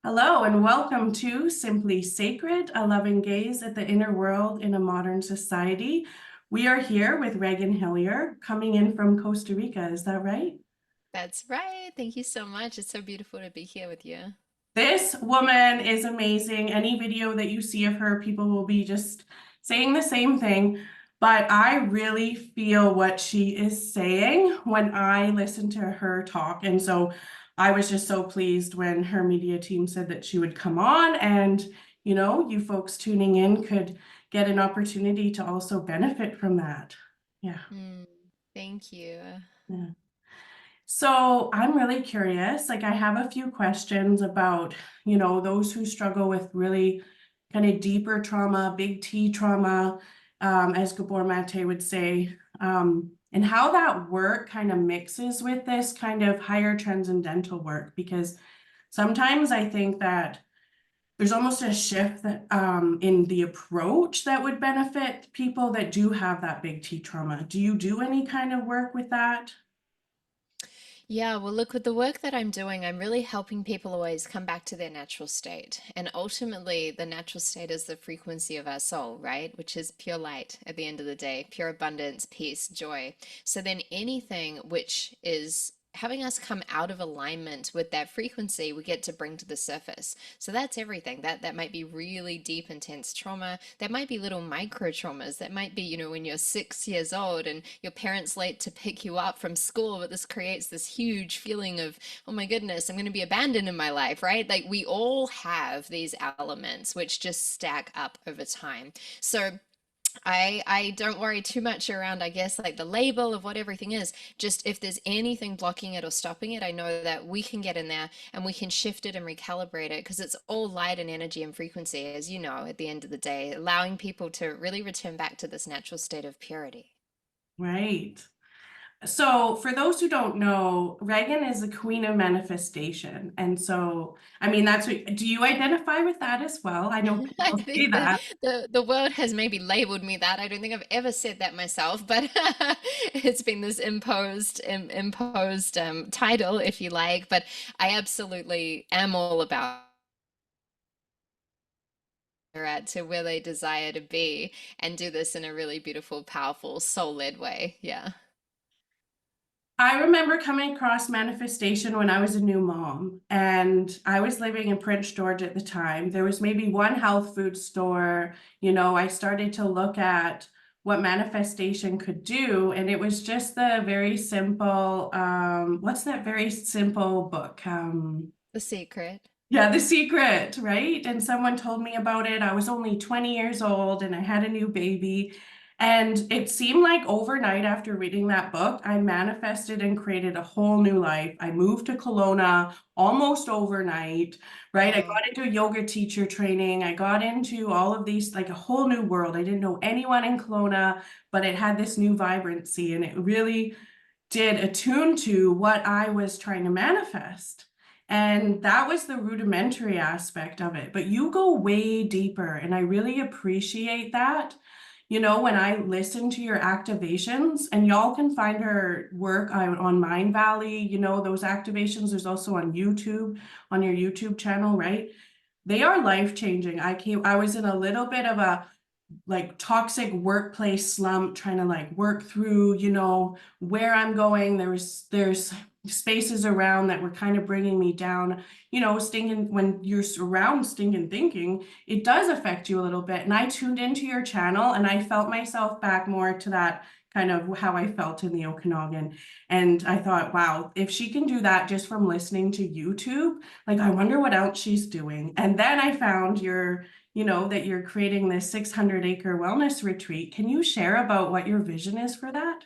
Hello and welcome to Simply Sacred, a loving gaze at the inner world in a modern society. We are here with Regan Hillyer coming in from Costa Rica. Is that right? That's right. Thank you so much. It's so beautiful to be here with you. This woman is amazing. Any video that you see of her, people will be just saying the same thing. But I really feel what she is saying when I listen to her talk. And so I was just so pleased when her media team said that she would come on and, you folks tuning in could get an opportunity to also benefit from that. Yeah. Mm, thank you. Yeah. So I'm really curious. Like, I have a few questions about, those who struggle with really kind of deeper trauma, big T trauma, as Gabor Mate would say, and how that work kind of mixes with this kind of higher transcendental work. Because sometimes I think that there's almost a shift that in the approach that would benefit people that do have that big T trauma. Do you do any kind of work with that? Yeah, well, look, with the work that I'm doing, I'm really helping people always come back to their natural state. And ultimately, the natural state is the frequency of our soul, right? Which is pure light at the end of the day, pure abundance, peace, joy. So then anything which is having us come out of alignment with that frequency, we get to bring to the surface. So that's everything. That might be really deep, intense trauma. That might be little micro traumas. That might be, when you're 6 years old and your parents late to pick you up from school, but this creates this huge feeling of, oh my goodness, I'm going to be abandoned in my life, right? Like we all have these elements which just stack up over time. So I don't worry too much around, I guess, like the label of what everything is. Just if there's anything blocking it or stopping it, I know that we can get in there and we can shift it and recalibrate it because it's all light and energy and frequency, as you know, at the end of the day, allowing people to really return back to this natural state of purity. Right. So, for those who don't know, Reagan is the queen of manifestation. And so, I mean, that's what, do you identify with that as well? I know I people say think the, that. the the world has maybe labeled me that. I don't think I've ever said that myself, but it's been this imposed title, if you like. But I absolutely am all about at to where they desire to be and do this in a really beautiful, powerful, soul-led way. Yeah. I remember coming across manifestation when I was a new mom, and I was living in Prince George at the time. There was maybe one health food store. I started to look at what manifestation could do, and it was just the very simple, what's that very simple book? The secret. Yeah, The Secret, right? And someone told me about it. I was only 20 years old and I had a new baby. And it seemed like overnight after reading that book, I manifested and created a whole new life. I moved to Kelowna almost overnight, right? I Wow. got into yoga teacher training. I got into all of these, like a whole new world. I didn't know anyone in Kelowna, but it had this new vibrancy and it really did attune to what I was trying to manifest. And that was the rudimentary aspect of it. But you go way deeper, and I really appreciate that. When I listen to your activations, and y'all can find her work on Mind Valley, those activations, there's also on YouTube, on your YouTube channel, right? They are life changing. I was in a little bit of a like toxic workplace slump trying to like work through where I'm going. There's spaces around that were kind of bringing me down. Stinging, when you're around stinging thinking, it does affect you a little bit. And I tuned into your channel and I felt myself back more to that kind of how I felt in the Okanagan. And I thought, wow, if she can do that just from listening to YouTube, like I wonder what else she's doing. And then I found that you're creating this 600-acre wellness retreat. Can you share about what your vision is for that?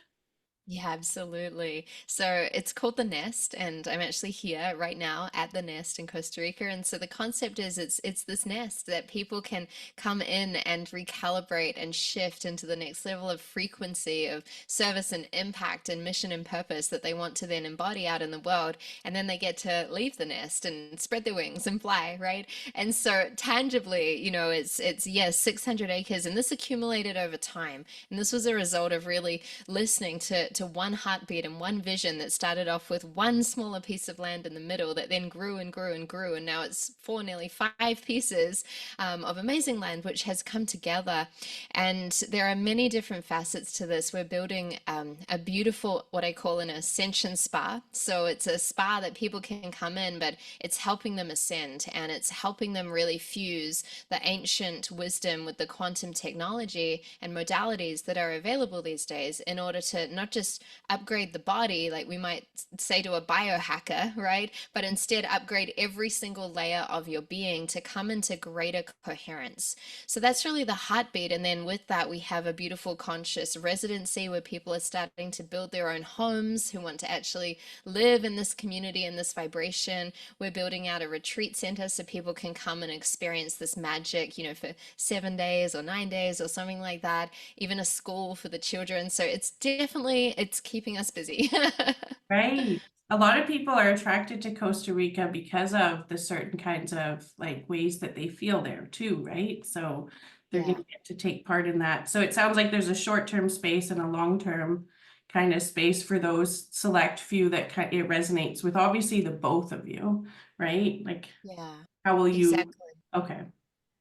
Yeah, absolutely. So it's called The Nest, and I'm actually here right now at the Nest in Costa Rica. And so the concept is it's this nest that people can come in and recalibrate and shift into the next level of frequency of service and impact and mission and purpose that they want to then embody out in the world. And then they get to leave the nest and spread their wings and fly, right? And so tangibly, it's yes, 600 acres, and this accumulated over time. And this was a result of really listening to one heartbeat and one vision that started off with one smaller piece of land in the middle that then grew and grew and grew. And now it's four, nearly five pieces of amazing land, which has come together. And there are many different facets to this. We're building a beautiful, what I call an ascension spa. So it's a spa that people can come in, but it's helping them ascend, and it's helping them really fuse the ancient wisdom with the quantum technology and modalities that are available these days in order to not just upgrade the body, like we might say to a biohacker, right? But instead upgrade every single layer of your being to come into greater coherence. So that's really the heartbeat. And then with that, we have a beautiful conscious residency where people are starting to build their own homes, who want to actually live in this community and this vibration. We're building out a retreat center so people can come and experience this magic, for 7 days or 9 days or something like that. Even a school for the children. So it's keeping us busy. Right. A lot of people are attracted to Costa Rica because of the certain kinds of like ways that they feel there too, right? So they're going Yeah. to get to take part in that. So it sounds like there's a short-term space and a long-term kind of space for those select few that it resonates with obviously the both of you, right? Like Yeah. how will you, Exactly. okay.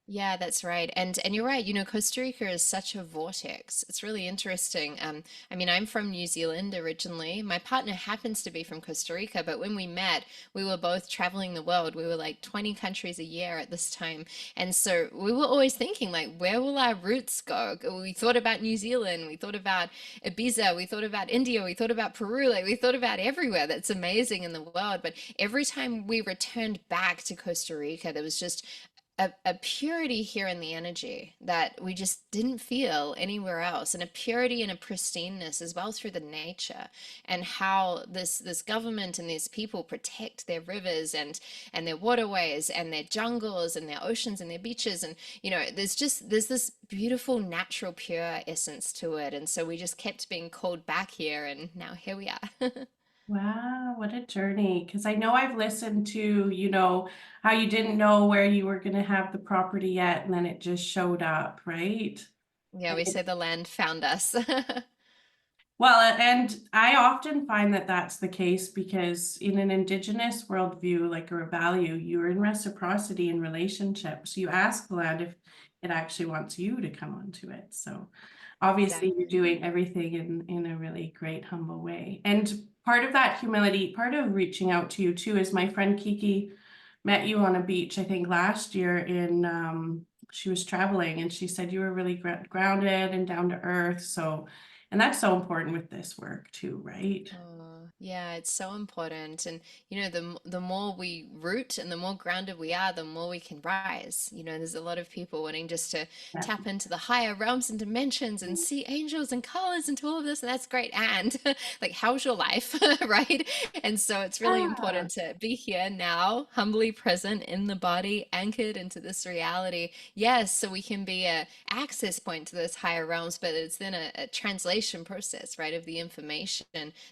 Yeah, that's right. And you're right, Costa Rica is such a vortex. It's really interesting. I mean, I'm from New Zealand originally. My partner happens to be from Costa Rica, but when we met, we were both traveling the world. We were like 20 countries a year at this time. And so we were always thinking like, where will our roots go? We thought about New Zealand, we thought about Ibiza, we thought about India, we thought about Peru, like we thought about everywhere that's amazing in the world. But every time we returned back to Costa Rica, there was just a purity here in the energy that we just didn't feel anywhere else, and a purity and a pristineness as well through the nature, and how this government and these people protect their rivers and their waterways and their jungles and their oceans and their beaches. And there's this beautiful natural pure essence to it, and so we just kept being called back here, and now here we are. Wow, what a journey. Because I know I've listened to, how you didn't know where you were going to have the property yet, and then it just showed up, right? Yeah, And we say the land found us. well, and I often find that that's the case because in an indigenous worldview, like or a value, you're in reciprocity in relationships. You ask the land if it actually wants you to come onto it. So obviously you're Exactly. doing everything in a really great, humble way. And part of that humility, part of reaching out to you too, is my friend Kiki met you on a beach, I think last year in she was traveling and she said you were really grounded and down to earth. So and that's so important with this work too, right? Oh, yeah, it's so important. And the more we root and the more grounded we are, the more we can rise. There's a lot of people wanting just to Yeah. tap into the higher realms and dimensions and see angels and colors and all of this, and that's great. And like, how's your life, right? And so it's really Ah, important to be here now, humbly present in the body, anchored into this reality. Yes, so we can be a access point to those higher realms, but it's then a translation process, right, of the information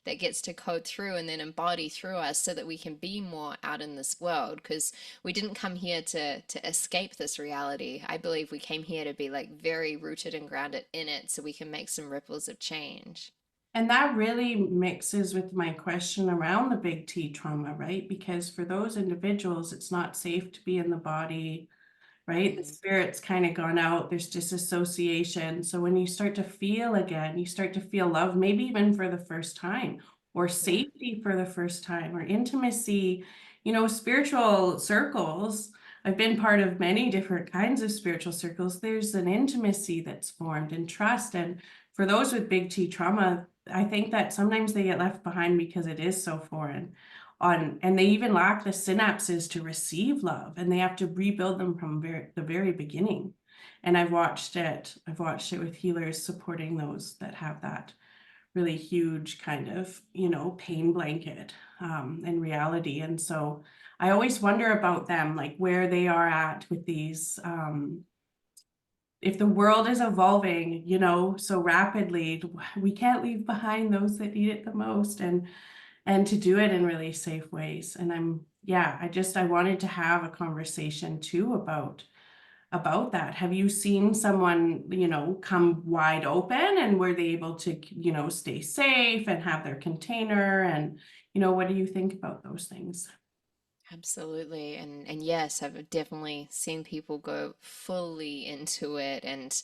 that gets to code through and then embody through us so that we can be more out in this world, because we didn't come here to escape this reality. I believe we came here to be like very rooted and grounded in it so we can make some ripples of change. and that really mixes with my question around the big T trauma, right? Because for those individuals, it's not safe to be in the body, right? The Mm, spirit's kind of gone out, there's disassociation. So when you start to feel again, you start to feel love, maybe even for the first time, or yeah. safety for the first time, or intimacy, spiritual circles. I've been part of many different kinds of spiritual circles. There's an intimacy that's formed and trust. And for those with big T trauma, I think that sometimes they get left behind because it is so foreign and they even lack the synapses to receive love and they have to rebuild them from the very beginning. And I've watched it with healers supporting those that have that really huge kind of pain blanket in reality. And so I always wonder about them, like where they are at with these if the world is evolving so rapidly, we can't leave behind those that need it the most, and to do it in really safe ways. And I wanted to have a conversation too about about that. Have you seen someone, come wide open, and were they able to, stay safe and have their container? And, what do you think about those things? Absolutely. And yes, I've definitely seen people go fully into it and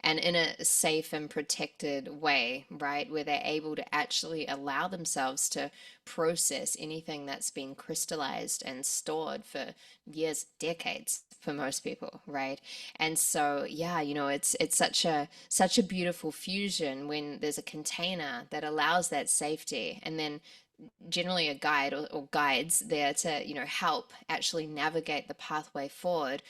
in a safe and protected way, right? Where they're able to actually allow themselves to process anything that's been crystallized and stored for years, decades for most people, right? And so, yeah, it's such a beautiful fusion when there's a container that allows that safety, and then generally a guide or guides there to help actually navigate the pathway forward,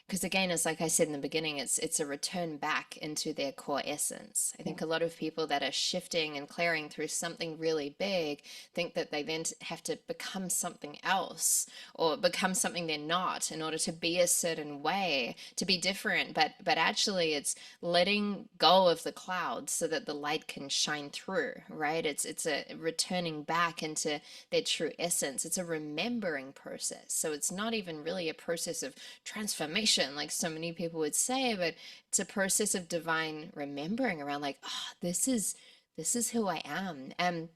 because again, it's like I said in the beginning, it's a return back into their core essence. I think a lot of people that are shifting and clearing through something really big think that they then have to become something else or become something they're not in order to be a certain way, to be different. But actually it's letting go of the clouds so that the light can shine through, right? It's a returning back into their true essence. It's a remembering process. So it's not even really a process of transformation like so many people would say, but it's a process of divine remembering around like, oh, this is who I am. And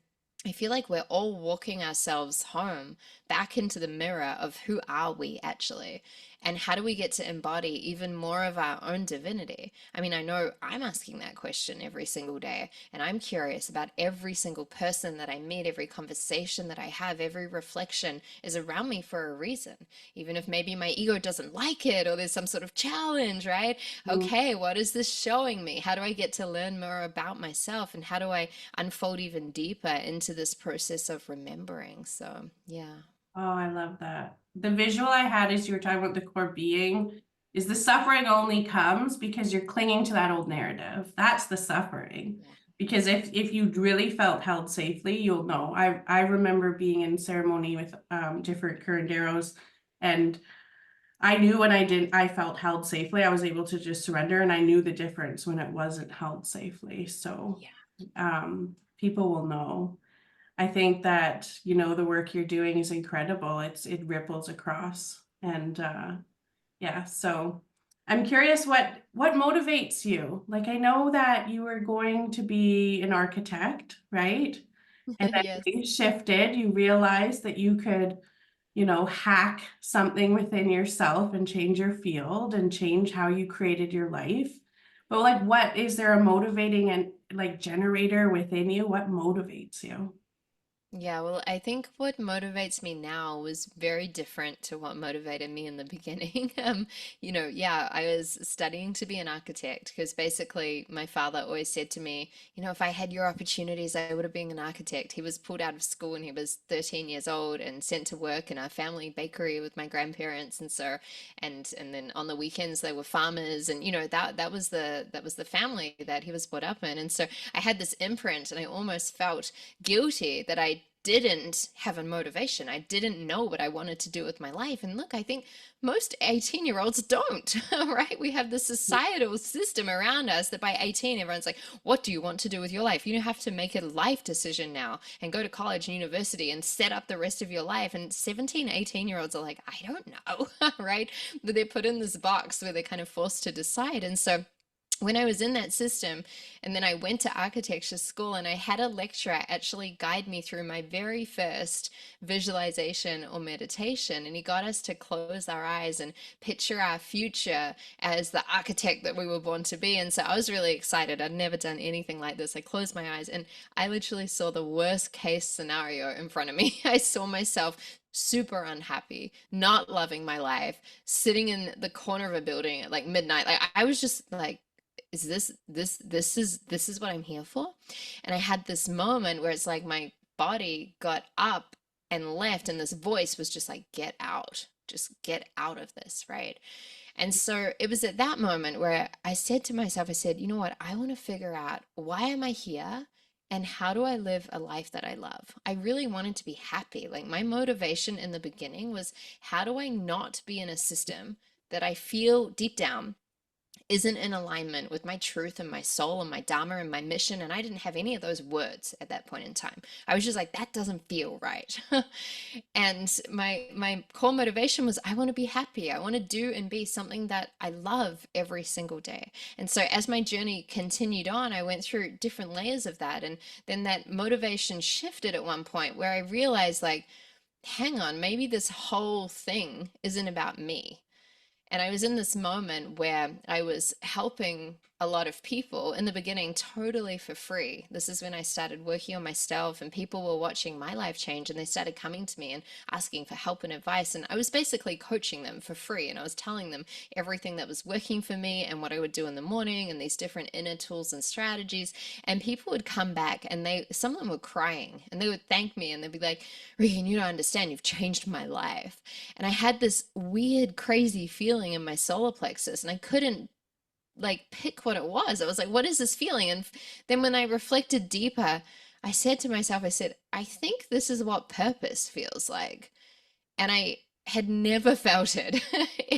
I feel like we're all walking ourselves home back into the mirror of who are we actually, and how do we get to embody even more of our own divinity. I mean, I know I'm asking that question every single day, and I'm curious about every single person that I meet, every conversation that I have, every reflection is around me for a reason, even if maybe my ego doesn't like it or there's some sort of challenge, right? Okay, what is this showing me? How do I get to learn more about myself, and how do I unfold even deeper into this process of remembering? So, yeah. Oh, I love that. The visual I had as you were talking about the core being is the suffering only comes because you're clinging to that old narrative. That's the suffering. Yeah. Because if you really felt held safely, you'll know. I remember being in ceremony with different curanderos, and I knew when I felt held safely, I was able to just surrender, and I knew the difference when it wasn't held safely. So Yeah. people will know. I think that, the work you're doing is incredible. It ripples across. And yeah, so I'm curious what motivates you? Like, I know that you were going to be an architect, right? And then Yes. you shifted, you realized that you could, hack something within yourself and change your field and change how you created your life. But like, what is there a motivating and like generator within you? What motivates you? Yeah, well, I think what motivates me now was very different to what motivated me in the beginning. Yeah, I was studying to be an architect because basically my father always said to me, if I had your opportunities, I would have been an architect. He was pulled out of school when he was 13 years old and sent to work in a family bakery with my grandparents, and then on the weekends they were farmers, and that was the family that he was brought up in. And so I had this imprint, and I almost felt guilty that I didn't have a motivation. I didn't know what I wanted to do with my life. And look, I think most 18-year-olds don't, right? We have this societal system around us that by 18, everyone's like, what do you want to do with your life? You have to make a life decision now and go to college and university and set up the rest of your life. And 17, 18-year-olds are like, I don't know, right? But they're put in this box where they're kind of forced to decide. And so when I was in that system, and then I went to architecture school, and I had a lecturer actually guide me through my very first visualization or meditation. And he got us to close our eyes and picture our future as the architect that we were born to be. And so I was really excited. I'd never done anything like this. I closed my eyes and I literally saw the worst case scenario in front of me. I saw myself super unhappy, not loving my life, sitting in the corner of a building at like midnight. Like I was just like, is this is what I'm here for? And I had this moment where it's like my body got up and left, and this voice was just like, get out, just get out of this, right? And so it was at that moment where I said to myself, I said, you know what, I want to figure out, why am I here, and how do I live a life that I love? I really wanted to be happy. Like my motivation in the beginning was, how do I not be in a system that I feel deep down isn't in alignment with my truth and my soul and my dharma and my mission. And I didn't have any of those words at that point in time. I was just like, that doesn't feel right. And my core motivation was I want to be happy. I want to do and be something that I love every single day. And so as my journey continued on, I went through different layers of that. And then that motivation shifted at one point where I realized like, hang on, maybe this whole thing isn't about me. And I was in this moment where I was helping a lot of people in the beginning totally for free. This is when I started working on myself, and people were watching my life change, and they started coming to me and asking for help and advice. And I was basically coaching them for free. And I was telling them everything that was working for me and what I would do in the morning and these different inner tools and strategies. And people would come back, and some of them were crying, and they would thank me, and they'd be like, Regan, you don't understand. You've changed my life. And I had this weird, crazy feeling in my solar plexus, and I couldn't like pick what it was. I was like, what is this feeling? And then when I reflected deeper, I said to myself, I said, I think this is what purpose feels like. And I had never felt it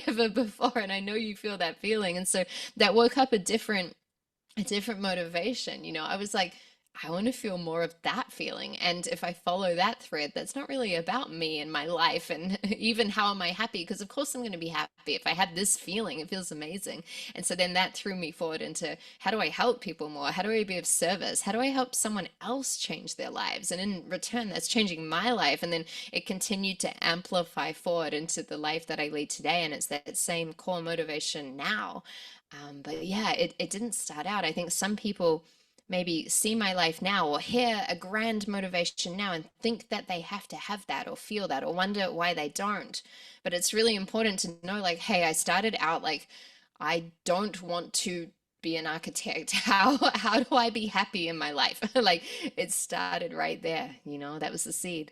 ever before. And I know you feel that feeling. And so that woke up a different motivation. I was like, I want to feel more of that feeling. And if I follow that thread, that's not really about me and my life and even how am I happy? Because of course I'm going to be happy if I have this feeling. It feels amazing. And so then that threw me forward into how do I help people more? How do I be of service? How do I help someone else change their lives? And in return, that's changing my life. And then it continued to amplify forward into the life that I lead today. And it's that same core motivation now. But yeah, it didn't start out. I think some people maybe see my life now or hear a grand motivation now and think that they have to have that or feel that or wonder why they don't. But it's really important to know, like, hey, I started out like, I don't want to be an architect. How do I be happy in my life? Like it started right there, that was the seed.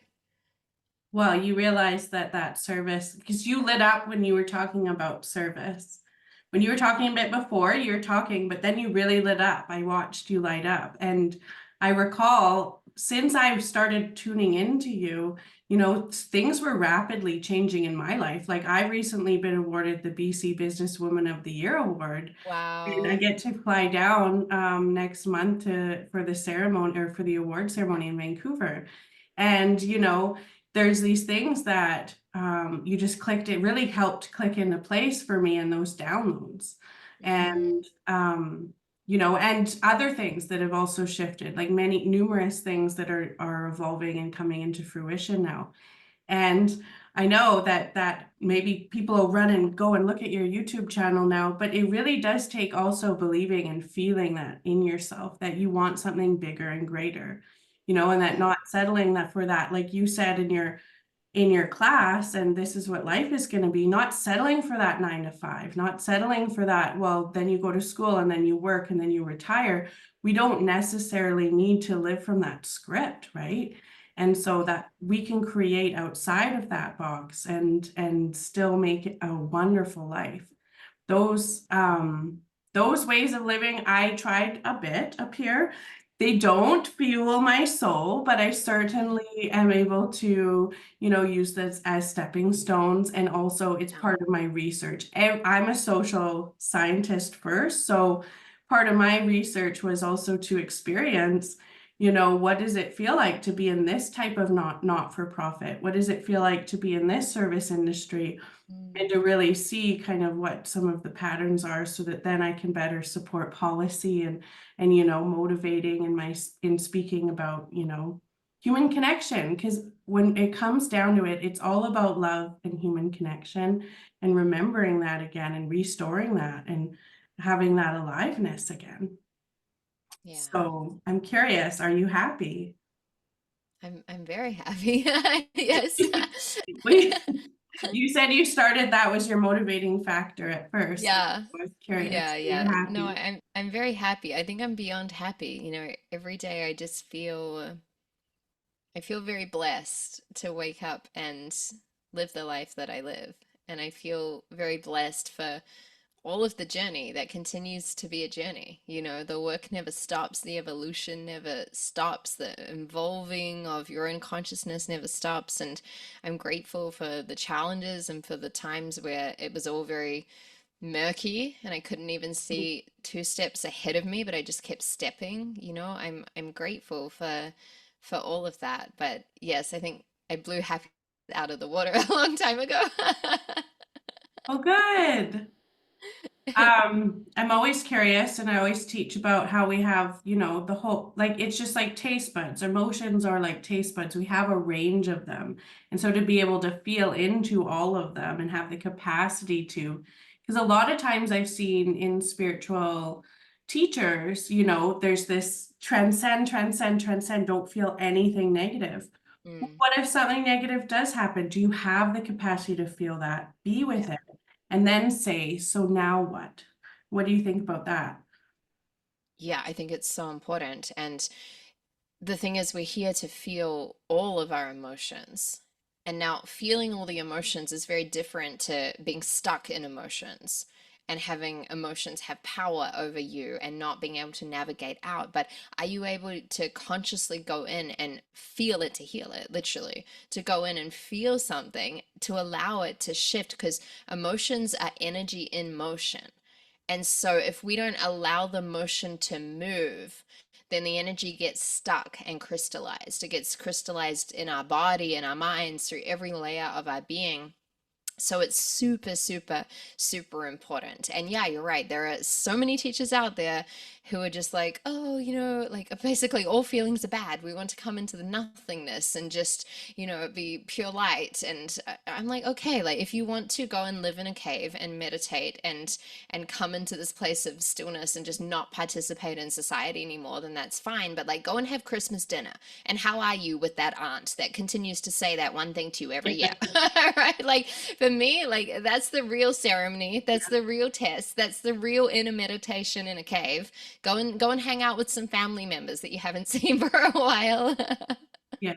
Well, you realize that service, because you lit up when you were talking about service. When you were talking a bit before, you were talking, but then you really lit up. I watched you light up. And I recall since I've started tuning into you, things were rapidly changing in my life. Like I've recently been awarded the BC Businesswoman of the Year award. And I Wow. get to fly down next month for the ceremony or for the award ceremony in Vancouver. And, there's these things that you just clicked, it really helped click into place for me in those downloads. Mm, And, and other things that have also shifted, like many numerous things that are evolving and coming into fruition now. And I know that maybe people will run and go and look at your YouTube channel now, but it really does take also believing and feeling that in yourself that you want something bigger and greater, and that yeah. not settling that for that, like you said in your class, and this is what life is going to be, not settling for that 9 to 5, not settling for that, well, then you go to school and then you work and then you retire. We don't necessarily need to live from that script, right? And so Yeah. that we can create outside of that box and still make it a wonderful life. Those those ways of living I tried a bit up here. They don't fuel my soul, but I certainly am able to, use this as stepping stones. And also it's Yeah. part of my research. I'm a social scientist first, so part of my research was also to experience, what does it feel like to be in this type of not for profit? What does it feel like to be in this service industry? And Mm, to really see kind of what some of the patterns are so that then I can better support policy and motivating in speaking about human connection, because when it comes down to it, it's all about love and human connection and remembering that again and restoring that and having that aliveness again. yeah. So I'm curious, are you happy? I'm very happy. Yes. We, you said you started, that was your motivating factor at first. So Yeah. I was curious. Yeah, So you're yeah. No, happy. I'm very happy. I think I'm beyond happy. Every day I feel very blessed to wake up and live the life that I live. And I feel very blessed for all of the journey that continues to be a journey. The work never stops, the evolution never stops, the evolving of your own consciousness never stops. And I'm grateful for the challenges and for the times where it was all very murky and I couldn't even see two steps ahead of me, but I just kept stepping. I'm grateful for all of that. But yes, I think I blew happy out of the water a long time ago. Oh, good. I'm always curious and I always teach about how we have, the whole, like, it's just like taste buds. Emotions are like taste buds. We have a range of them. And so to be able to feel into all of them and have the capacity to, because a lot of times I've seen in spiritual teachers, there's this transcend, transcend, transcend, don't feel anything negative. Mm, What if something negative does happen? Do you have the capacity to feel that? Be with yeah. it. And then say, so now what? What do you think about that? Yeah, I think it's so important. And the thing is, we're here to feel all of our emotions. And now, feeling all the emotions is very different to being stuck in emotions and having emotions have power over you and not being able to navigate out. But are you able to consciously go in and feel it to heal it, literally, to go in and feel something to allow it to shift? Because emotions are energy in motion. And so, if we don't allow the motion to move, then the energy gets stuck and crystallized. It gets crystallized in our body, in our minds, through every layer of our being. So it's super, super, super important. And yeah, you're right. There are so many teachers out there who are just like, oh, like basically all feelings are bad. We want to come into the nothingness and just, be pure light. And I'm like, okay, like if you want to go and live in a cave and meditate and come into this place of stillness and just not participate in society anymore, then that's fine. But like go and have Christmas dinner. And how are you with that aunt that continues to say that one thing to you every year? Right? Like for me, like that's the real ceremony. That's the real test. That's the real inner meditation in a cave. Go and hang out with some family members that you haven't seen for a while. Yeah.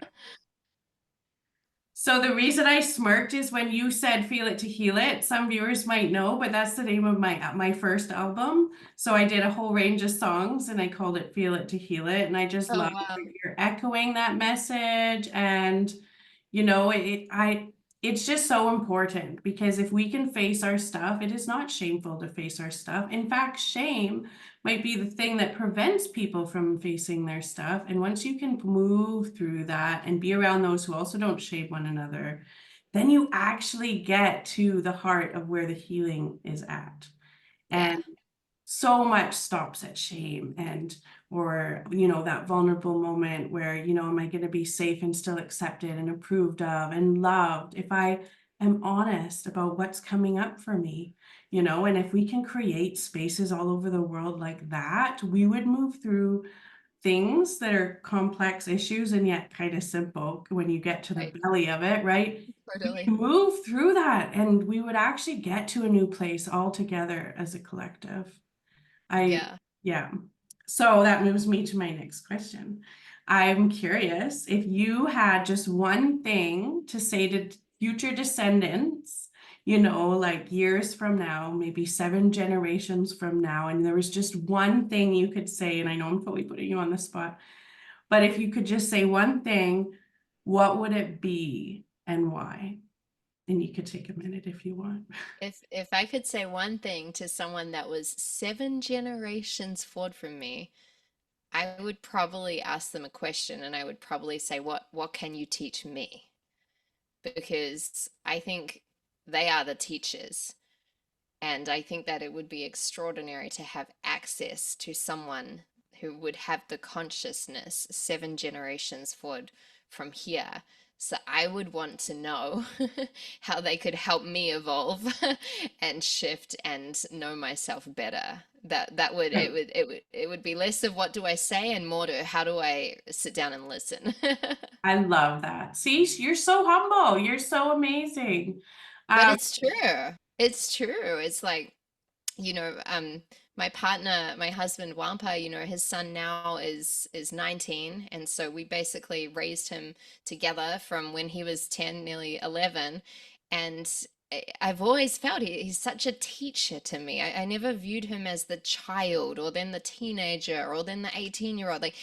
So the reason I smirked is when you said "Feel It to Heal It." Some viewers might know, but that's the name of my first album. So I did a whole range of songs, and I called it "Feel It to Heal It." And I just Oh love wow. that you're echoing that message, and it's just so important because if we can face our stuff, it is not shameful to face our stuff. In fact, shame might be the thing that prevents people from facing their stuff. And once you can move through that and be around those who also don't shame one another, then you actually get to the heart of where the healing is at. Yeah. And so much stops at shame and or that vulnerable moment where am I going to be safe and still accepted and approved of and loved if I am honest about what's coming up for me, and if we can create spaces all over the world like that, we would move through things that are complex issues and yet kind of simple when you get to the Right. belly of it, right? We Totally. can move through that and we would actually get to a new place all together as a collective. I, Yeah. yeah. So that moves me to my next question. I'm curious if you had just one thing to say to future descendants, like years from now, maybe 7 generations from now, and there was just one thing you could say, and I know I'm totally putting you on the spot, but if you could just say one thing, what would it be and why? And you could take a minute if you want. If I could say one thing to someone that was 7 generations forward from me, I would probably ask them a question and I would probably say, what can you teach me? Because I think they are the teachers. And I think that it would be extraordinary to have access to someone who would have the consciousness 7 generations forward from here. So I would want to know how they could help me evolve and shift and know myself better. That would it Right. would it would it would be less of what do I say and more to how do I sit down and listen. I love that. See, you're so humble. You're so amazing. But Um, it's true. It's true. It's like you know, my partner, my husband Wampa, his son now is 19, and so we basically raised him together from when he was 10, nearly 11, and I've always felt he's such a teacher to me. I never viewed him as the child or then the teenager or then the 18-year-old. Like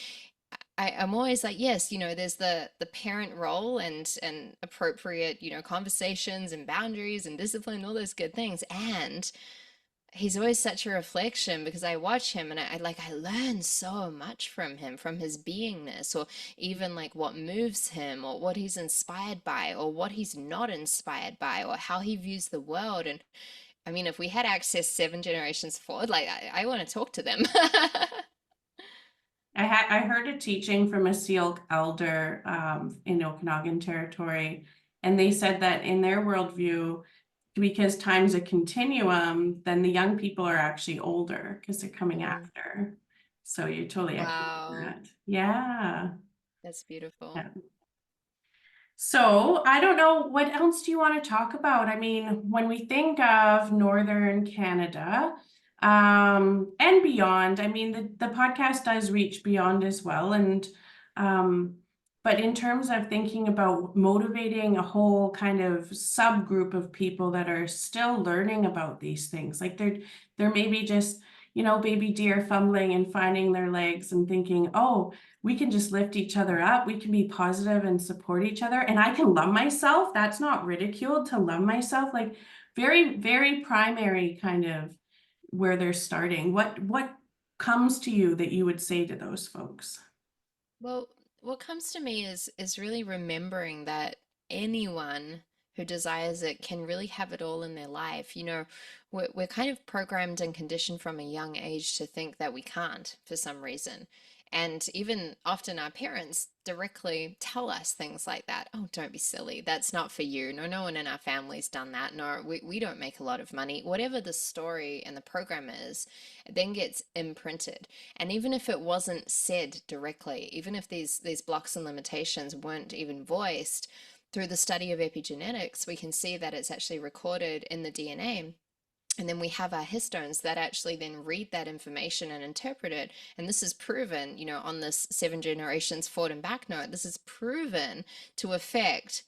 I'm always like, yes, there's the parent role and appropriate, conversations and boundaries and discipline, all those good things. And he's always such a reflection because I watch him and I learn so much from him, from his beingness, or even like what moves him, or what he's inspired by, or what he's not inspired by, or how he views the world. And I mean, if we had access 7 generations forward, like I want to talk to them. I heard a teaching from a Seal elder in Okanagan territory, and they said that in their worldview, because time's a continuum, then the young people are actually older because they're coming Mm, after. So you totally echo wow, that. Yeah. that's beautiful. Yeah. So I don't know, what else do you want to talk about? I mean, when we think of Northern Canada, and beyond, I mean, the podcast does reach beyond as well. And um, but in terms of thinking about motivating a whole kind of subgroup of people that are still learning about these things, like they're maybe just, baby deer fumbling and finding their legs and thinking, oh, we can just lift each other up. We can be positive and support each other. And I can love myself. That's not ridiculed to love myself. Like very, very primary kind of where they're starting. What comes to you that you would say to those folks? Well, what comes to me is really remembering that anyone who desires it can really have it all in their life. We're kind of programmed and conditioned from a young age to think that we can't for some reason. And even often our parents directly tell us things like that. Oh, don't be silly. That's not for you. No, no one in our family's done that. No, we don't make a lot of money. Whatever the story and the program is, it then gets imprinted. And even if it wasn't said directly, even if these blocks and limitations weren't even voiced, through the study of epigenetics, we can see that it's actually recorded in the DNA. And then we have our histones that actually then read that information and interpret it. And this is proven, on this 7 generations forward and back note, this is proven to affect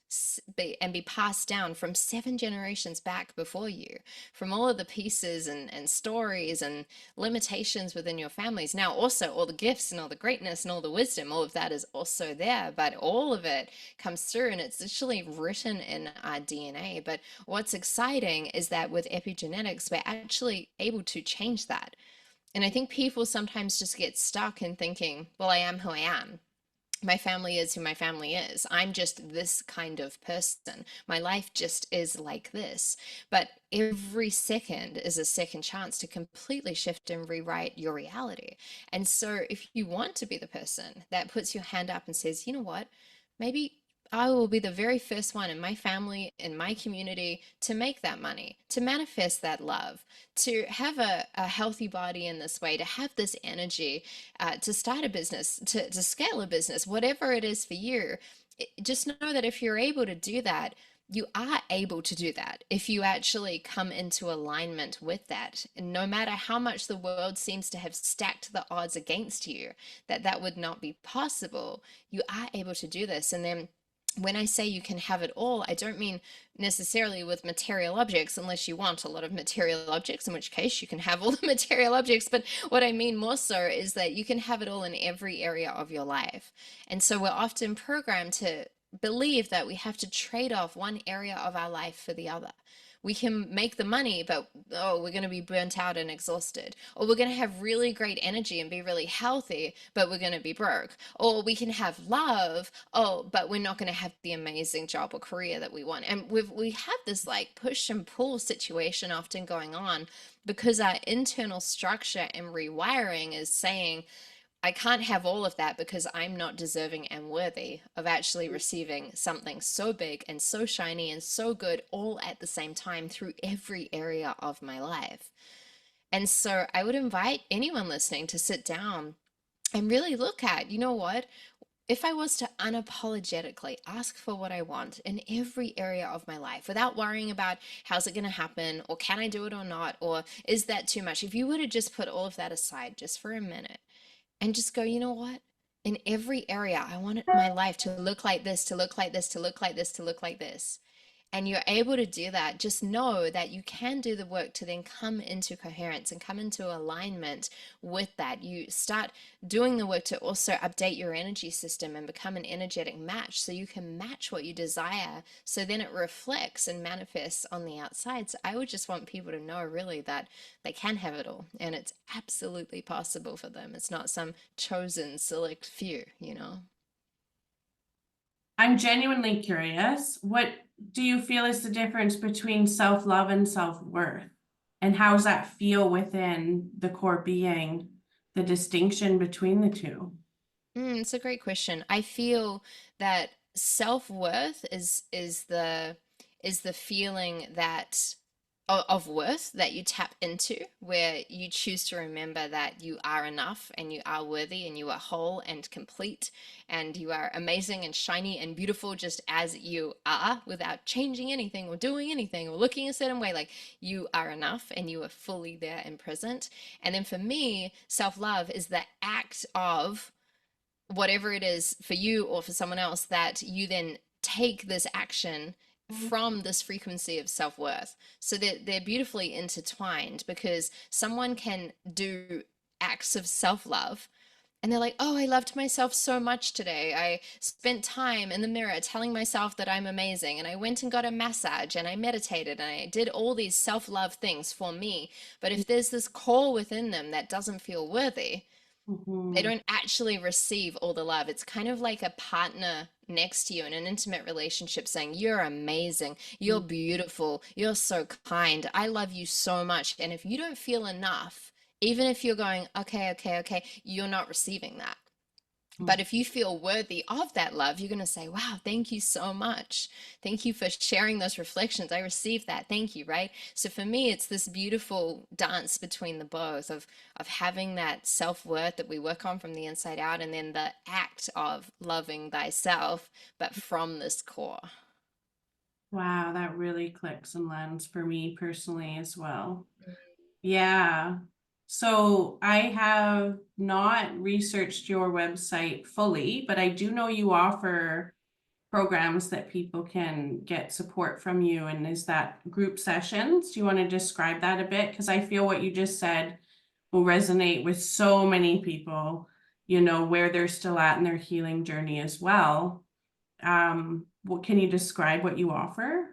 and be passed down from 7 generations back before you, from all of the pieces and stories and limitations within your families. Now, also all the gifts and all the greatness and all the wisdom, all of that is also there, but all of it comes through and it's literally written in our DNA. But what's exciting is that with epigenetics, we're actually able to change that. And I think people sometimes just get stuck in thinking, well, I am who I am. My family is who my family is. I'm just this kind of person. My life just is like this. But every second is a second chance to completely shift and rewrite your reality. And so if you want to be the person that puts your hand up and says, you know what, maybe I will be the very first one in my family, in my community, to make that money, to manifest that love, to have a healthy body in this way, to have this energy, to start a business, to scale a business, whatever it is for you. Just know that if you're able to do that, you are able to do that if you actually come into alignment with that. And no matter how much the world seems to have stacked the odds against you, that would not be possible, you are able to do this. And then when I say you can have it all, I don't mean necessarily with material objects, unless you want a lot of material objects, in which case you can have all the material objects. But what I mean more so is that you can have it all in every area of your life. And so we're often programmed to believe that we have to trade off one area of our life for the other. We can make the money, but oh, we're going to be burnt out and exhausted. Or we're going to have really great energy and be really healthy, but we're going to be broke. Or we can have love, oh, but we're not going to have the amazing job or career that we want. And we have this like push and pull situation often going on because our internal structure and rewiring is saying, I can't have all of that because I'm not deserving and worthy of actually receiving something so big and so shiny and so good all at the same time through every area of my life. And so I would invite anyone listening to sit down and really look at, you know what? If I was to unapologetically ask for what I want in every area of my life without worrying about how's it going to happen or can I do it or not, or is that too much? If you were to just put all of that aside just for a minute and just go, you know what? In every area, I want my life to look like this, to look like this, to look like this, to look like this. and you're able to do that, just know that you can do the work to then come into coherence and come into alignment with that. You start doing the work to also update your energy system and become an energetic match so you can match what you desire. So then it reflects and manifests on the outside. So I would just want people to know really that they can have it all and it's absolutely possible for them. It's not some chosen select few, you know? I'm genuinely curious. What do you feel is the difference between self-love and self-worth? And how does that feel within the core being, the distinction between the two? It's a great question. I feel that self-worth is the feeling that of worth that you tap into, where you choose to remember that you are enough and you are worthy and you are whole and complete and you are amazing and shiny and beautiful just as you are without changing anything or doing anything or looking a certain way. Like you are enough and you are fully there and present. And then for me, self-love is the act of whatever it is for you or for someone else, that you then take this action from this frequency of self-worth. So they're beautifully intertwined, because someone can do acts of self-love and they're like, oh, I loved myself so much today. I spent time in the mirror telling myself that I'm amazing. And I went and got a massage and I meditated and I did all these self love things for me. But if there's this core within them that doesn't feel worthy, they Mhm. don't actually receive all the love. It's kind of like a partner next to you in an intimate relationship saying, you're amazing, you're beautiful, you're so kind, I love you so much. And if you don't feel enough, even if you're going, okay, okay, okay, you're not receiving that. But if you feel worthy of that love, you're going to say, wow, thank you so much. Thank you for sharing those reflections. I received that. Thank you. Right. So for me, it's this beautiful dance between the both of having that self-worth that we work on from the inside out, and then the act of loving thyself, but from this core. Wow, that really clicks and lands for me personally as well. Yeah. So I have not researched your website fully, but I do know you offer programs that people can get support from you. And is that group sessions? Do you want to describe that a bit? Because I feel what you just said will resonate with so many people, where they're still at in their healing journey as well. What can you describe what you offer?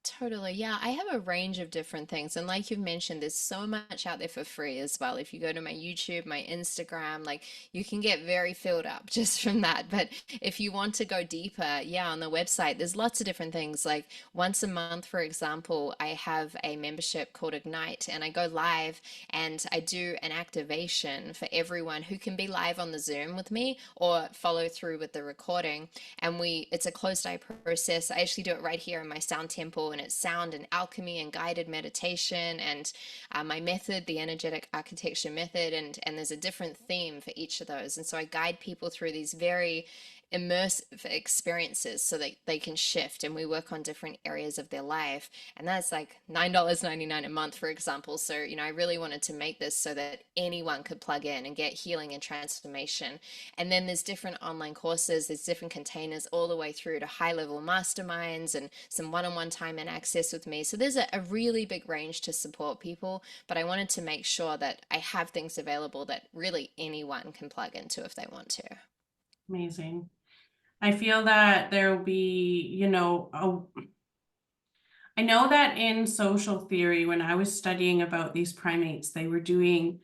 Totally. Yeah, I have a range of different things. And like you've mentioned, there's so much out there for free as well. If you go to my YouTube, my Instagram, like you can get very filled up just from that. But if you want to go deeper, yeah, on the website, there's lots of different things. Like once a month, for example, I have a membership called Ignite, and I go live and I do an activation for everyone who can be live on the Zoom with me or follow through with the recording. And it's a closed eye process. I actually do it right here in my sound temple, and it's sound and alchemy and guided meditation, and my method, the energetic architecture method, and there's a different theme for each of those. And so I guide people through these very immersive experiences so that they can shift, and we work on different areas of their life. And that's like $9.99 a month, for example. So I really wanted to make this so that anyone could plug in and get healing and transformation. And then there's different online courses, there's different containers all the way through to high level masterminds and some one-on-one time and access with me. So there's a really big range to support people, but I wanted to make sure that I have things available that really anyone can plug into if they want to. Amazing. I feel that there will be, I know that in social theory, when I was studying about these primates, they were doing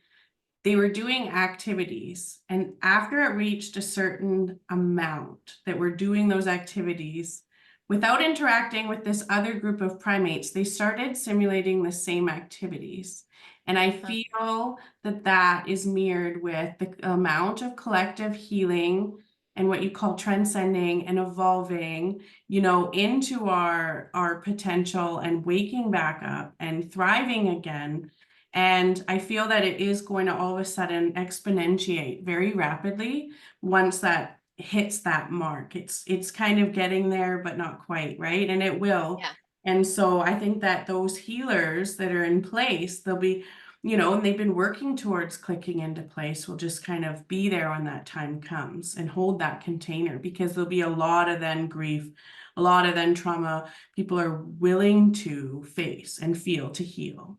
activities, and after it reached a certain amount that were doing those activities without interacting with this other group of primates, they started simulating the same activities. And I Huh. feel that that is mirrored with the amount of collective healing and what you call transcending and evolving, into our potential and waking back up and thriving again. And I feel that it is going to all of a sudden exponentiate very rapidly once that hits that mark. It's kind of getting there, but not quite, right? And it will. Yeah. And so I think that those healers that are in place, they'll be, and they've been working towards clicking into place, will just kind of be there when that time comes and hold that container, because there'll be a lot of then grief, a lot of then trauma people are willing to face and feel to heal.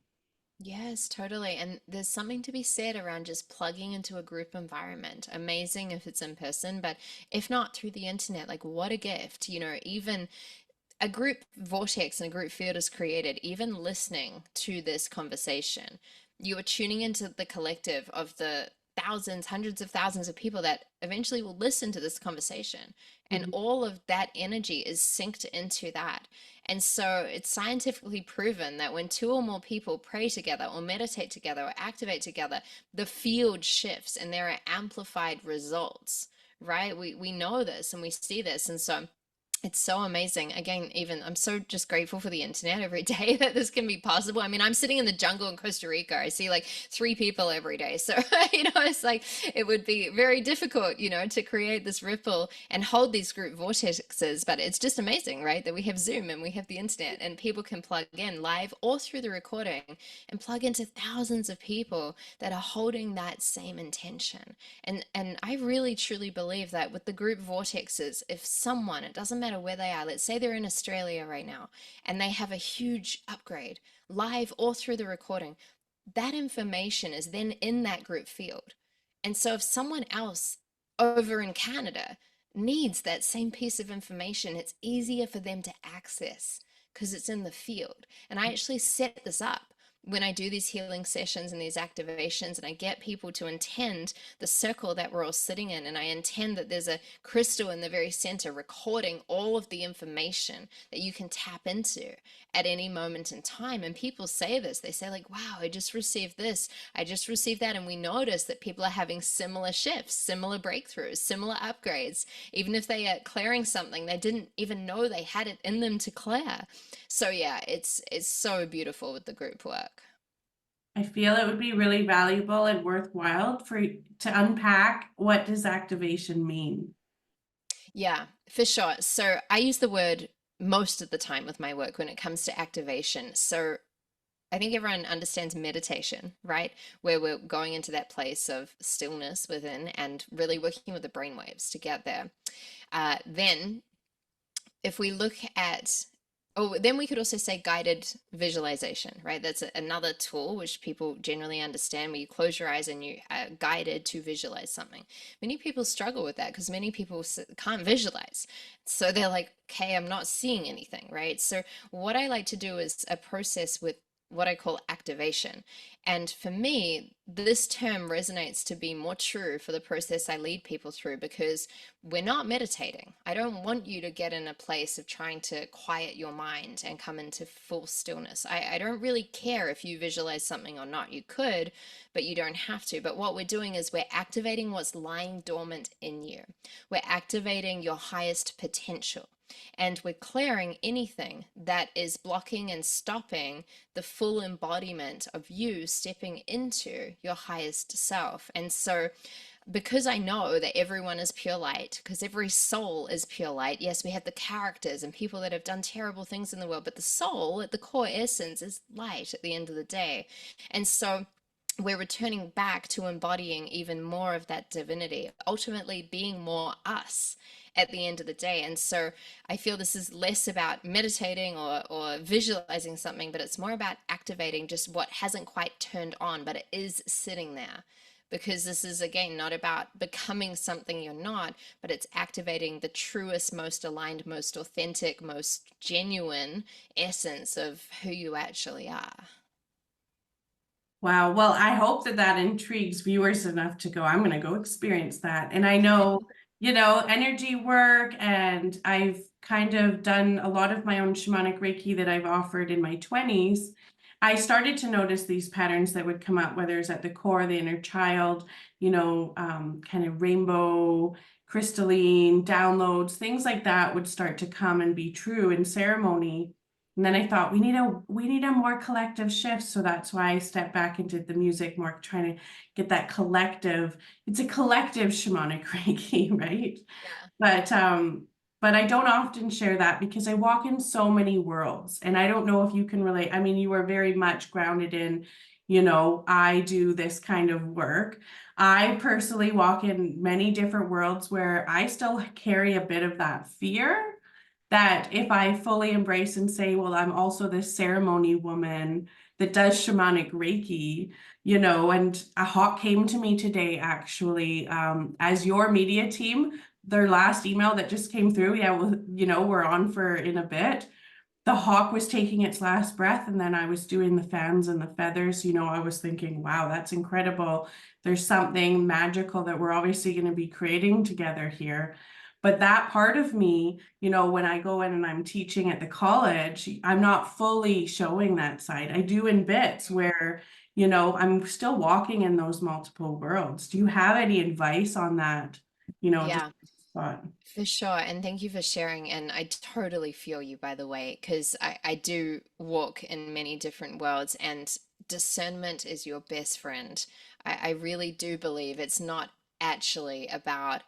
Yes, totally. And there's something to be said around just plugging into a group environment. Amazing if it's in person, but if not through the internet, like what a gift. Even a group vortex and a group field is created, even listening to this conversation. You are tuning into the collective of the thousands, hundreds of thousands of people that eventually will listen to this conversation. And Mhm. all of that energy is synced into that. And so it's scientifically proven that when two or more people pray together or meditate together or activate together, the field shifts and there are amplified results, right? We know this and we see this. And so it's so amazing. Again, even I'm so just grateful for the internet every day that this can be possible. I mean, I'm sitting in the jungle in Costa Rica. I see like 3 people every day. So, it's like it would be very difficult, to create this ripple and hold these group vortexes. But it's just amazing, right? That we have Zoom and we have the internet and people can plug in live or through the recording and plug into thousands of people that are holding that same intention. And I really truly believe that with the group vortexes, if someone, it doesn't matter where they are, let's say they're in Australia right now and they have a huge upgrade, live or through the recording, that information is then in that group field. And so if someone else over in Canada needs that same piece of information, it's easier for them to access because it's in the field. And I actually set this up when I do these healing sessions and these activations, and I get people to intend the circle that we're all sitting in, and I intend that there's a crystal in the very center recording all of the information that you can tap into at any moment in time. And people say this, they say like, wow, I just received this, I just received that. And we notice that people are having similar shifts, similar breakthroughs, similar upgrades, even if they are clearing something they didn't even know they had it in them to clear. So yeah, it's so beautiful with the group work. I feel it would be really valuable and worthwhile to unpack, what does activation mean? Yeah, for sure. So I use the word most of the time with my work when it comes to activation. So I think everyone understands meditation, right? Where we're going into that place of stillness within and really working with the brainwaves to get there. Then if we look at, oh, then we could also say guided visualization, right? That's another tool which people generally understand, where you close your eyes and you are guided to visualize something. Many people struggle with that because many people can't visualize. So they're like, okay, I'm not seeing anything, right? So what I like to do is a process with what I call activation. And for me, this term resonates to be more true for the process I lead people through, because we're not meditating. I don't want you to get in a place of trying to quiet your mind and come into full stillness. I don't really care if you visualize something or not. You could, but you don't have to. But what we're doing is we're activating what's lying dormant in you. We're activating your highest potential. And we're clearing anything that is blocking and stopping the full embodiment of you stepping into your highest self. And so because I know that everyone is pure light, because every soul is pure light. Yes, we have the characters and people that have done terrible things in the world, but the soul at the core essence is light at the end of the day. And so we're returning back to embodying even more of that divinity, ultimately being more us at the end of the day. And so I feel this is less about meditating or visualizing something, but it's more about activating just what hasn't quite turned on, but it is sitting there. Because this is, again, not about becoming something you're not, but it's activating the truest, most aligned, most authentic, most genuine essence of who you actually are. Wow. Well, I hope that that intrigues viewers enough to go, I'm going to go experience that. And I know, energy work, and I've kind of done a lot of my own shamanic Reiki that I've offered in my 20s. I started to notice these patterns that would come up, whether it's at the core, the inner child, kind of rainbow, crystalline downloads, things like that would start to come and be true in ceremony. And then I thought we need a more collective shift. So that's why I stepped back into the music more, trying to get that collective. It's a collective shamanic Reiki, right? Yeah. But I don't often share that because I walk in so many worlds, and I don't know if you can relate. I mean, you are very much grounded in I do this kind of work. I personally walk in many different worlds where I still carry a bit of that fear that if I fully embrace and say, well, I'm also this ceremony woman that does shamanic Reiki, and a hawk came to me today, actually, as your media team, their last email that just came through. Yeah, well, we're on for in a bit. The hawk was taking its last breath, and then I was doing the fans and the feathers. I was thinking, wow, that's incredible. There's something magical that we're obviously going to be creating together here. But that part of me, when I go in and I'm teaching at the college, I'm not fully showing that side. I do in bits where, I'm still walking in those multiple worlds. Do you have any advice on that? Just Yeah. thought. For sure. And thank you for sharing. And I totally feel you, by the way, because I do walk in many different worlds, and discernment is your best friend. I really do believe it's not actually about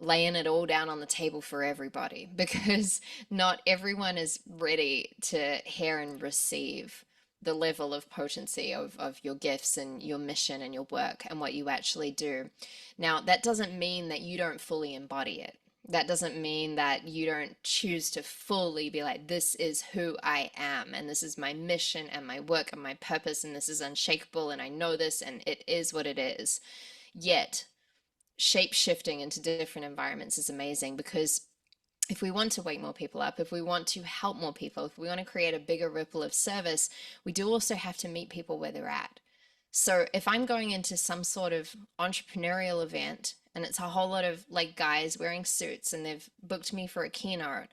laying it all down on the table for everybody, because not everyone is ready to hear and receive the level of potency of your gifts and your mission and your work and what you actually do. Now, that doesn't mean that you don't fully embody it. That doesn't mean that you don't choose to fully be like, this is who I am, and this is my mission and my work and my purpose, and this is unshakable, and I know this, and it is what it is. Yet, shape shifting into different environments is amazing, because if we want to wake more people up, if we want to help more people, if we want to create a bigger ripple of service, we do also have to meet people where they're at. So if I'm going into some sort of entrepreneurial event and it's a whole lot of like guys wearing suits and they've booked me for a keynote,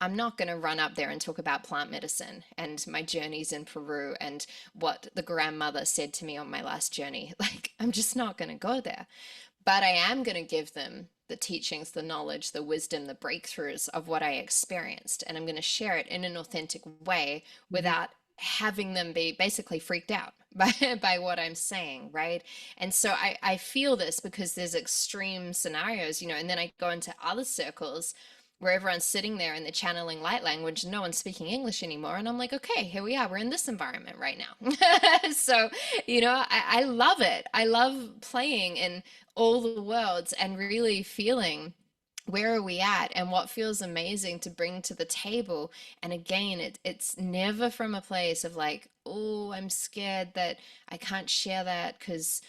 I'm not going to run up there and talk about plant medicine and my journeys in Peru and what the grandmother said to me on my last journey. Like, I'm just not going to go there. But I am going to give them the teachings, the knowledge, the wisdom, the breakthroughs of what I experienced. And I'm going to share it in an authentic way Mhm. without having them be basically freaked out by what I'm saying, right? And so I feel this because there's extreme scenarios, and then I go into other circles where everyone's sitting there and they're channeling light language, no one's speaking English anymore. And I'm like, okay, here we are. We're in this environment right now. So, I love it. I love playing in all the worlds and really feeling where are we at and what feels amazing to bring to the table. And again, it's never from a place of like, oh, I'm scared that I can't share that because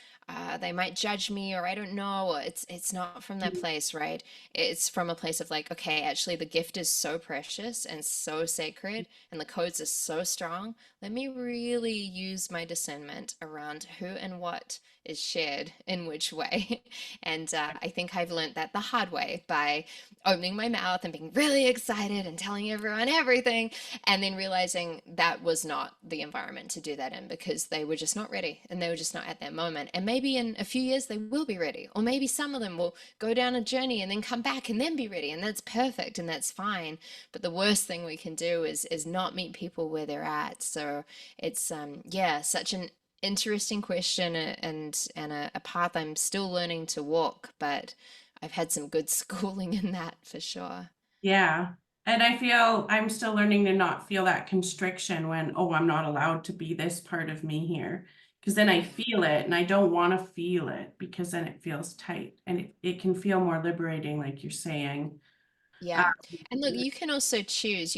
they might judge me, or I don't know. It's not from that place, right? It's from a place of like, okay, actually the gift is so precious and so sacred and the codes are so strong. Let me really use my discernment around who and what is shared in which way. And I think I've learned that the hard way by opening my mouth and being really excited and telling everyone everything, and then realizing that was not the environment to do that in, because they were just not ready and they were just not at that moment. And maybe in a few years they will be ready, or maybe some of them will go down a journey and then come back and then be ready, and that's perfect and that's fine. But the worst thing we can do is not meet people where they're at. So it's yeah, such an interesting question, and a path I'm still learning to walk, but I've had some good schooling in that for sure. Yeah. And I feel I'm still learning to not feel that constriction when, oh, I'm not allowed to be this part of me here. Because then I feel it and I don't want to feel it because then it feels tight and it can feel more liberating, like you're saying. Uh, Yeah. And look, you can also choose,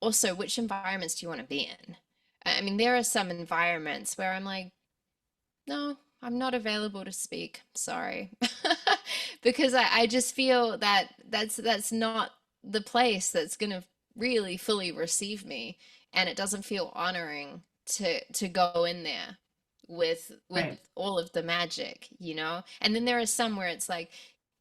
also which environments do you want to be in? I mean, there are some environments where I'm like, no, I'm not available to speak. Sorry. Because I just feel that that's not the place that's gonna really fully receive me. And it doesn't feel honoring to go in there with right. all of the magic. And then there are some where it's like,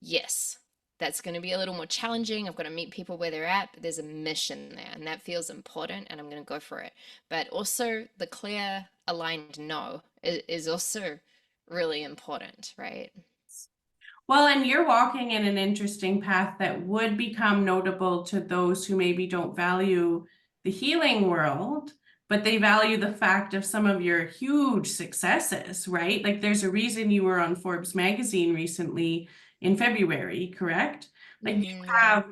yes, that's going to be a little more challenging. I've got to meet people where they're at, but there's a mission there, and that feels important, and I'm going to go for it. But also, the clear, aligned no is also really important, right? Well, and you're walking in an interesting path that would become notable to those who maybe don't value the healing world, but they value the fact of some of your huge successes, right? Like there's a reason you were on Forbes magazine recently in February, correct? Like Yeah.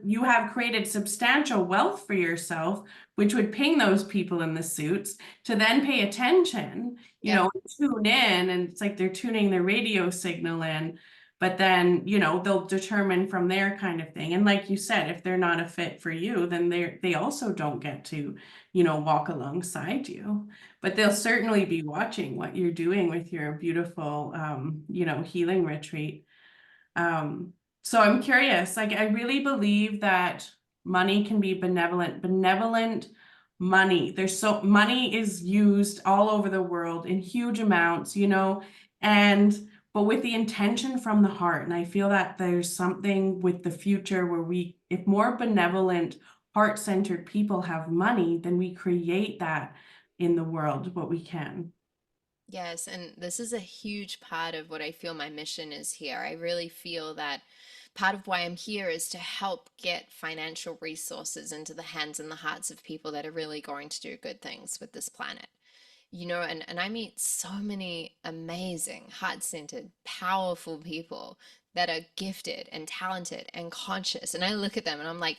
you have created substantial wealth for yourself, which would ping those people in the suits to then pay attention, Yep. tune in, and it's like they're tuning their radio signal in, but then, they'll determine from there kind of thing. And like you said, if they're not a fit for you, then they also don't get to, walk alongside you. But they'll certainly be watching what you're doing with your beautiful healing retreat. Um, so I'm curious, like I really believe that money can be benevolent money. Money is used all over the world in huge amounts, and but with the intention from the heart. And I feel that there's something with the future where if more benevolent, heart-centered people have money, then we create that in the world, what we can. Yes, and this is a huge part of what I feel my mission is here. I really feel that part of why I'm here is to help get financial resources into the hands and the hearts of people that are really going to do good things with this planet. And I meet so many amazing, heart-centered, powerful people that are gifted and talented and conscious. And I look at them and I'm like,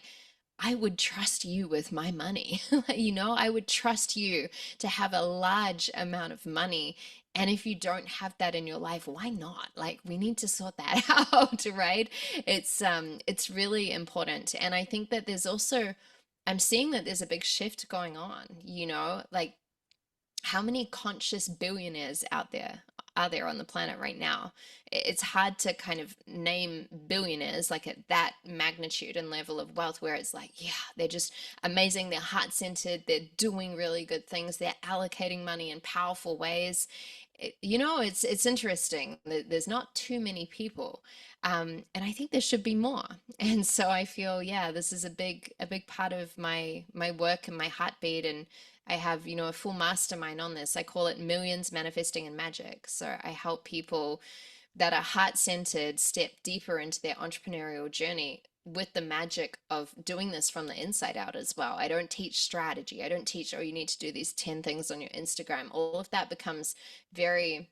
I would trust you with my money. I would trust you to have a large amount of money. And if you don't have that in your life, why not? Like we need to sort that out, right? It's really important. And I think that I'm seeing that there's a big shift going on, like how many conscious billionaires out there are there on the planet right now? It's hard to kind of name billionaires like at that magnitude and level of wealth where it's like, yeah, they're just amazing, they're heart-centered, they're doing really good things, they're allocating money in powerful ways. It's interesting. There's not too many people, and I think there should be more. And so I feel, yeah, this is a big part of my work and my heartbeat. And I have, a full mastermind on this. I call it Millions Manifesting in Magic. So I help people that are heart-centered step deeper into their entrepreneurial journey with the magic of doing this from the inside out as well. I don't teach strategy. I don't teach, oh, you need to do these 10 things on your Instagram. All of that becomes very,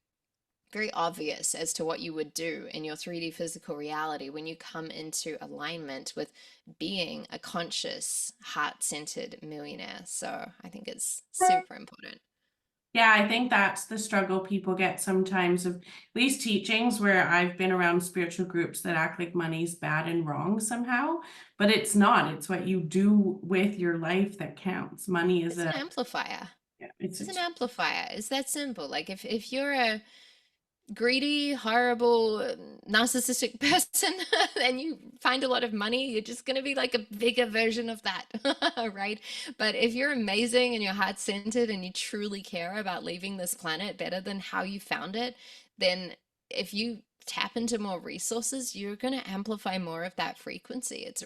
very obvious as to what you would do in your 3D physical reality when you come into alignment with being a conscious, heart-centered millionaire. So I think it's super important. Yeah, I think that's the struggle people get sometimes of these teachings where I've been around spiritual groups that act like money's bad and wrong somehow, but it's not. It's what you do with your life that counts. Money is It's an amplifier. yeah, It's an amplifier. It's that simple. Like if you're a greedy, horrible, narcissistic person and you find a lot of money, you're just going to be like a bigger version of that, right? But if you're amazing and you're heart-centered and you truly care about leaving this planet better than how you found it, then if you tap into more resources, you're going to amplify more of that frequency. It's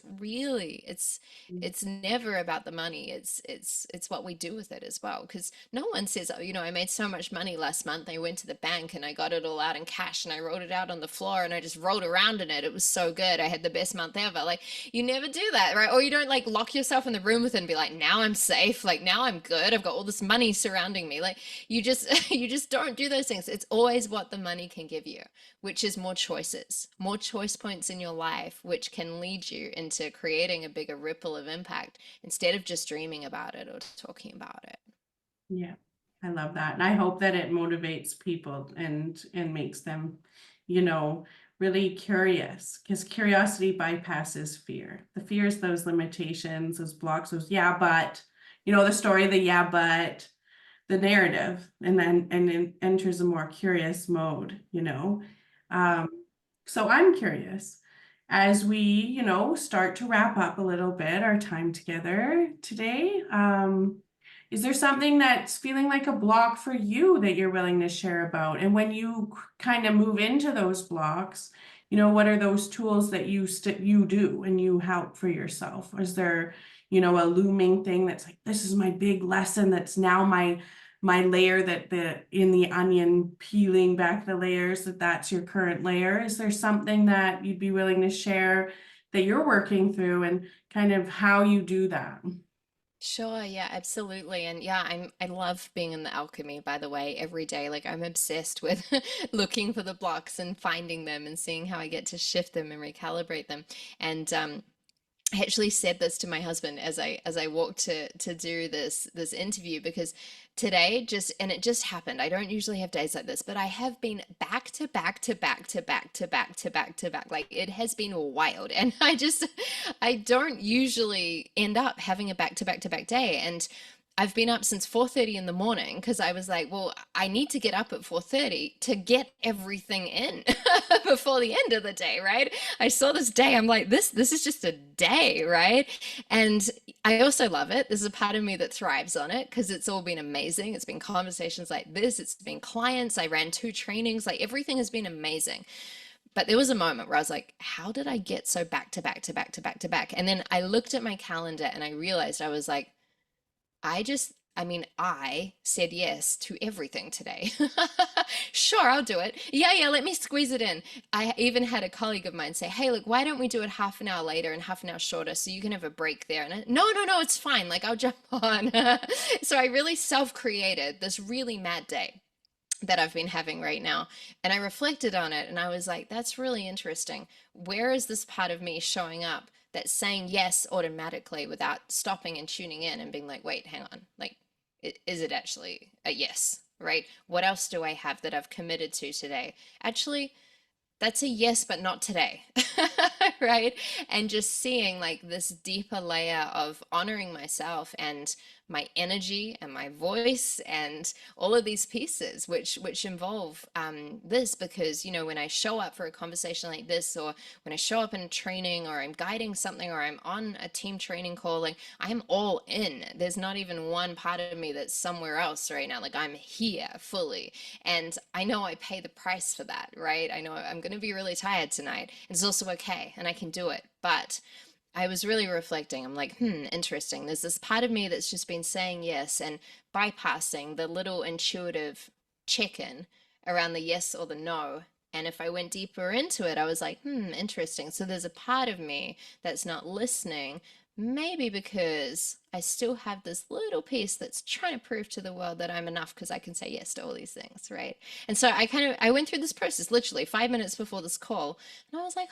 never about the money. It's what we do with it as well. Because no one says, oh, I made so much money last month. I went to the bank and I got it all out in cash and I wrote it out on the floor and I just rolled around in it. It was so good. I had the best month ever. Like you never do that, right? Or you don't like lock yourself in the room with it and be like, now I'm safe. Like now I'm good. I've got all this money surrounding me. Like you just you just don't do those things. It's always what the money can give you, which is more choices, more choice points in your life, which can lead you into creating a bigger ripple of impact instead of just dreaming about it or talking about it. yeah, I love that. And I hope that it motivates people and makes them, really curious because curiosity bypasses fear. The fear is those limitations, those blocks, those yeah, but, the story, the yeah, but the narrative, and then enters a more curious mode. Um, so I'm curious as we, start to wrap up a little bit our time together today. Is there something that's feeling like a block for you that you're willing to share about? And when you kind of move into those blocks, what are those tools that you do and you help for yourself? Is there, a looming thing that's like, this is my big lesson that's now my layer that in the onion peeling back the layers, that's your current layer? Is there something that you'd be willing to share that you're working through and kind of how you do that? Sure, yeah, absolutely. And yeah, I love being in the alchemy, by the way, every day. Like I'm obsessed with looking for the blocks and finding them and seeing how I get to shift them and recalibrate them. And I actually said this to my husband as I walked to do this interview because today just and it just happened. I don't usually have days like this, but I have been back to back to back to back to back to back to back. Like it has been wild. And I don't usually end up having a back to back to back day. And I've been up since 4:30 in the morning because I was like, well, I need to get up at 4:30 to get everything in before the end of the day, right? I saw this day, I'm like, this is just a day, right? And I also love it. There's a part of me that thrives on it because it's all been amazing. It's been conversations like this, it's been clients. I ran 2 trainings, like everything has been amazing. But there was a moment where I was like, how did I get so back to back to back to back to back? And then I looked at my calendar and I realized I was like, I said yes to everything today. Sure, I'll do it. Yeah, yeah, let me squeeze it in. I even had a colleague of mine say, hey, look, why don't we do it half an hour later and half an hour shorter so you can have a break there? And no, no, no, it's fine. Like, I'll jump on. So I really self-created this really mad day that I've been having right now. And I reflected on it and I was like, that's really interesting. Where is this part of me showing up that's saying yes automatically without stopping and tuning in and being like, wait, hang on. Like, is it actually a yes? Right? What else do I have that I've committed to today? Actually, that's a yes, but not today. Right? And just seeing like this deeper layer of honoring myself and my energy and my voice and all of these pieces which involve this because when I show up for a conversation like this or when I show up in a training or I'm guiding something or I'm on a team training call, like I'm all in. There's not even one part of me that's somewhere else right now. Like I'm here fully. And I know I pay the price for that, right? I know I'm going to be really tired tonight. It's also okay, and I can do it. But I was really reflecting. I'm like, interesting. There's this part of me that's just been saying yes and bypassing the little intuitive check in around the yes or the no. And if I went deeper into it, I was like, interesting. So there's a part of me that's not listening, maybe because I still have this little piece that's trying to prove to the world that I'm enough because I can say yes to all these things, right? And so I went through this process literally 5 minutes before this call, and I was like,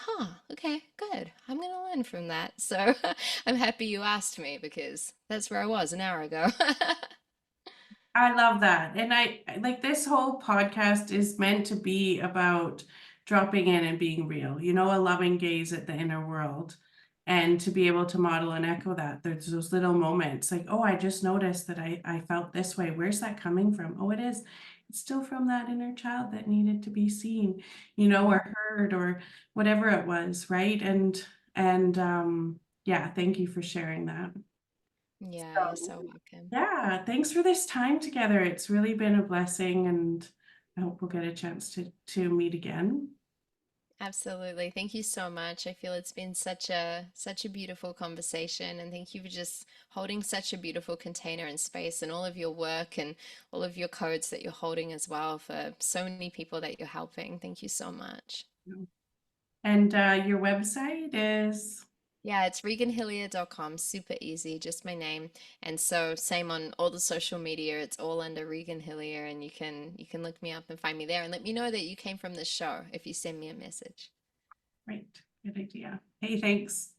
okay, good. I'm gonna learn from that. So I'm happy you asked me because that's where I was an hour ago. I love that. And like this whole podcast is meant to be about dropping in and being real, a loving gaze at the inner world. And to be able to model and echo that. There's those little moments like, oh, I just noticed that I felt this way. Where's that coming from? Oh, it's still from that inner child that needed to be seen, Mm. or heard or whatever it was, right? And yeah, thank you for sharing that. Yeah, you're So so welcome. yeah, thanks for this time together. It's really been a blessing, and I hope we'll get a chance to meet again. Absolutely. Thank you so much. I feel it's been such a beautiful conversation and thank you for just holding such a beautiful container and space and all of your work and all of your codes that you're holding as well for so many people that you're helping. Thank you so much. And your website is Yeah, it's reganhillyer.com. Super easy, just my name. And so same on all the social media. It's all under Regan Hillyer and you can look me up and find me there and let me know that you came from this show if you send me a message. great. Good idea. Hey, thanks.